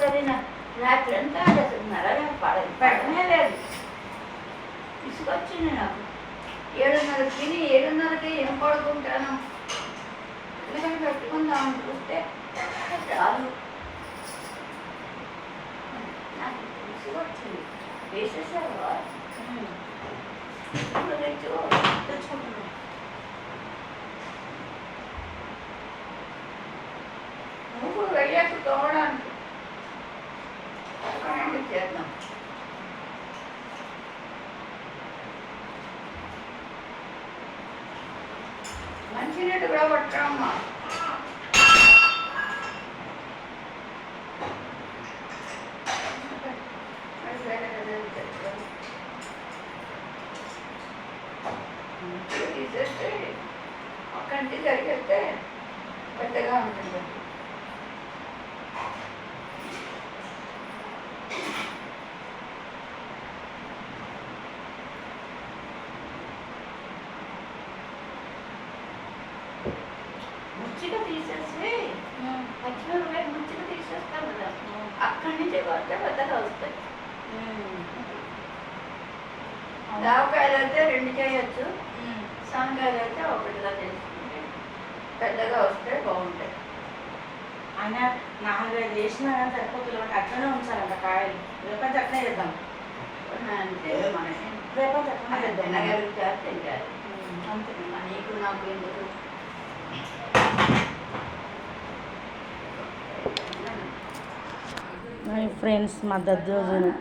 సరైన రాత్రి అంతా అసలు పడనే లేదు. తీసుకొచ్చింది నాకు 7:30 తిని 7:30కి ఏం పడుకుంటాను, ఎందుకంటే పెట్టుకుందామని చూస్తే చాలు నాకు తీసుకొచ్చింది. వేసేసావా తెచ్చుకుంటున్నాను. నువ్వు వెళ్ళాక తోవడానికి చేద్దాం. మంచినీళ్ళు కూడా పట్టమ్మా. తీసేస్తే ఒక్కంటి జరిగేస్తే పెద్దగా ఉంటుంది. ముచ్చిగా తీసేసి పచ్చిమిరపకాయ ముచ్చిగా తీసేస్తాం కదా, అక్కడి నుంచి కొడితే పెద్దగా వస్తాయి. దావకాయలు అయితే 2 చేయొచ్చు, సన్నకాయలు అయితే 1గా చేసుకుంటే పెద్దగా వస్తే బాగుంటాయి. అయినా 4-5 వేసినా కానీ సరిపోతుంది. అట్లనే ఉంచాలంట కాయలు. రేపటి అట్లనే చేద్దాం. అంతే మనకి రేపటి అట్లనే చేద్దాం. తినగలిగి చేస్తే తింటారు. అంతే నీకు నాకు ఎందుకు. ఫ్రెండ్స్ మా దద్దోజనం